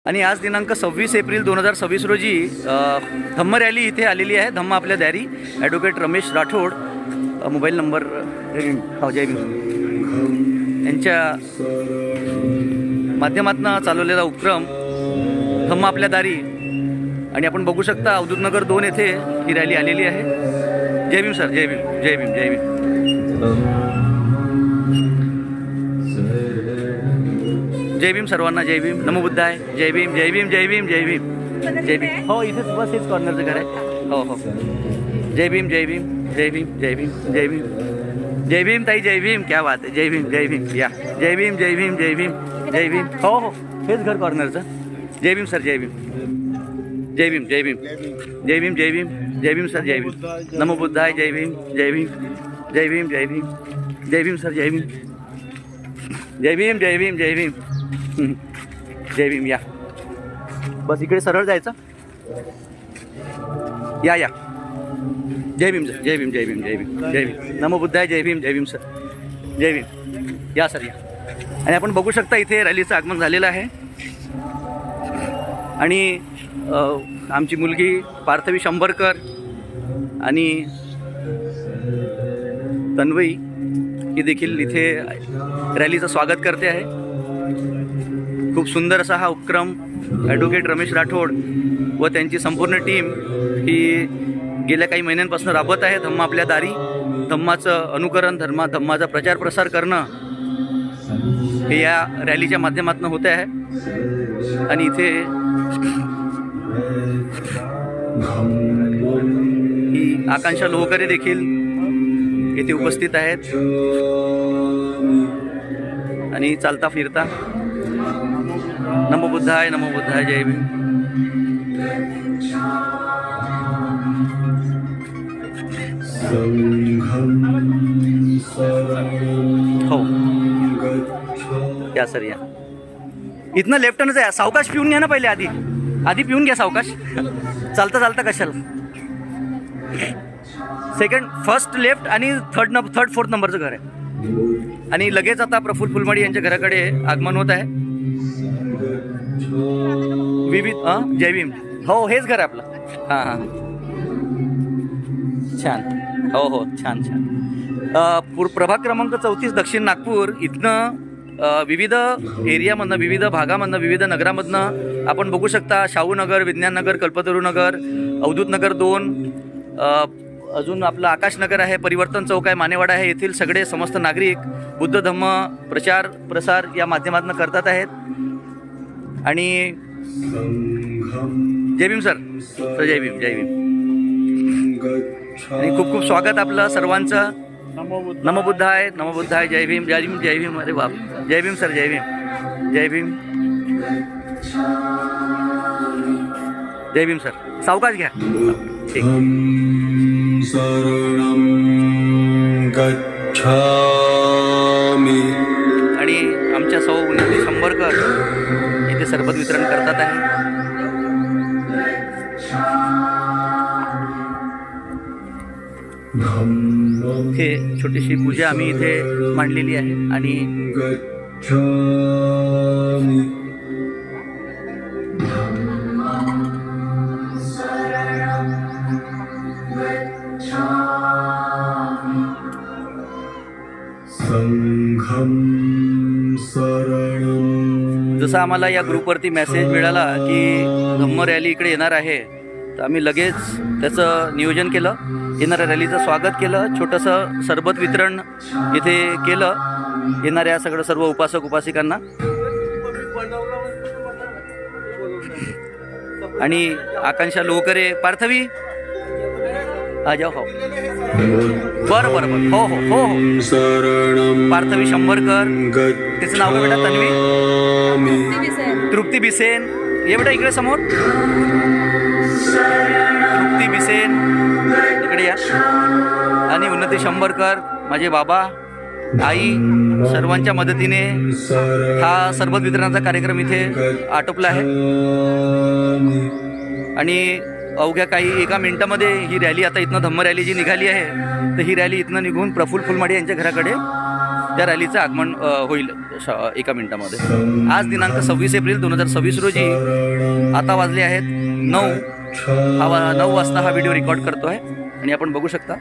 आणि आज दिनांक 26 एप्रिल 2026 रोजी धम्म रॅली इथे आलेली आहे. धम्म आपल्या दारी advocate Ramesh Rathod mobile number Jai Bhim यांच्या माध्यमातून चालवलेला उपक्रम धम्म आपल्या दारी. आणि आपण बघू शकता अवधूत नगर 2 येथे ही रॅली आलेली आहे. जय भीम सर, जय भीम, जय भीम, जय भीम. जय भीम सर्वांना, जय भीम. नमो बुद्धाय. जय भीम, जय भीम, जय भीम, जय भीम, जय भीम. हो, इथेच बस हेच कॉर्नरचं घर आहे. हो हो. जय भीम, जय भीम, जय भीम, जय भीम, जय भीम, जय भीम ताई, जय भीम. क्या बात आहे. जय भीम, जय भीम. या जय भीम, जय भीम, जय भीम, जय भीम. हो हो, हेच घर कॉर्नरचं. जय भीम सर, जय भीम, जय भीम, जय भीम, जय भीम, जय भीम, जय भीम सर, जय भीम. नमो बुद्धाय. जय भीम, जय भीम, जय भीम, जय भीम, जय भीम सर, जय भीम, जय भीम, जय भीम, जय भीम, जय भीम. या बस इकडे सरळ जायचं. या या. जय भीम सर, जय भीम, जय भीम, जय भीम, जय भीम. नमो बुद्धाय. जय भीम, जय भीम सर, जय भीम. या सर, या. आणि आपण बघू शकता इथे रॅलीचं आगमन झालेलं आहे. आणि आमची मुलगी पार्थवी शंभरकर आणि तन्वई ही देखील इथे रॅलीचं स्वागत करते आहे. खूप सुंदर असा हा उपक्रम ॲडव्होकेट रमेश राठोड व त्यांची संपूर्ण टीम ही गेल्या काही महिन्यांपासून राबवत आहे. धम्म आपल्या दारी. धम्माचं अनुकरण, धम्माचा प्रचार प्रसार करणं हे या रॅलीच्या माध्यमातून होते आहे. आणि इथे ही आकांक्षा लोहकरे देखील येथे उपस्थित आहेत. आणि चालता फिरता नमो बुद्धाय, नमो बुद्धाय, जय भीम. हो या सर, या. इथनं लेफ्टनच आहे. सावकाश पिऊन घ्या ना पहिले. आधी पिऊन घ्या सावकाश. चालता चालता कशाला. सेकंड, फर्स्ट लेफ्ट आणि थर्ड फोर्थ नंबरचं घर आहे. आणि लगेच आता प्रफुल्ल फुलमाडी यांच्या घराकडे आगमन होत आहे. विविध जय भीम. हो, हेच घर आहे आपलं. हां हां, छान. हो हो, छान छान. प्रभाग क्रमांक 34 दक्षिण नागपूर इथनं विविध एरियामधनं, विविध भागामधनं, विविध नगरामधनं आपण बघू शकता. शाहूनगर, विज्ञाननगर, कल्पतरुनगर, अवधूत नगर 2, अजून आपलं आकाशनगर आहे, परिवर्तन चौक आहे, मानेवाडा आहे. येथील सगळे समस्त नागरिक बुद्ध धम्म प्रचार प्रसार या माध्यमातून करतात आहेत. आणि जय भीम सर, जय भीम, जय भीम. आणि खूप खूप स्वागत आपलं सर्वांचं. नमो बुद्धाय, नमो बुद्धाय, जय भीम, जय भीम, जय भीम. अरे बाप. जय भीम सर, जय भीम, जय भीम, जय भीम सर. सावकाश घ्या. ठीक. आणि आमच्या सौ उन्नती शंभरकर इथे सरबत वितरण करतात आहे. हे छोटीशी पूजा आम्ही इथे मांडलेली आहे. आणि जसं आम्हाला या ग्रुपवरती मेसेज मिळाला की धम्म रॅली इकडे येणार आहे, तर आम्ही लगेच त्याचं नियोजन केलं. येणाऱ्या रॅलीचं स्वागत केलं. छोटंसं सरबत वितरण इथे केलं येणाऱ्या सर्व उपासक उपासिकांना. आणि आकांक्षा लोहकरे, पार्थवी जाओ. हो, बरं बरं बरं. हो हो हो हो. पार्थवी शंभरकर. तिचं नाव काय बेटा? तन्वी. तृप्ती बिसेन. ये बेटा इकडे समोर. तृप्ती बिसेन इकडे या. आणि उन्नती शंभरकर, माझे बाबा, आई, सर्वांच्या मदतीने हा सरबत वितरणाचा कार्यक्रम इथे आटोपला आहे. आणि अवघ्या एका मिनिटामध्ये ही रॅली, आता इथनं धम्म रॅली जी निघाली आहे, तर ही रॅली इथनं निघून प्रफुल्ल फुलमाडी यांच्या घराकडे त्या रॅलीचं आगमन होईल एका मिनिटामध्ये. आज दिनांक 26 एप्रिल 2026 रोजी आता वाजले आहेत 9 वाजता हा व्हिडिओ रेकॉर्ड करतो आहे आणि आपण बघू शकता.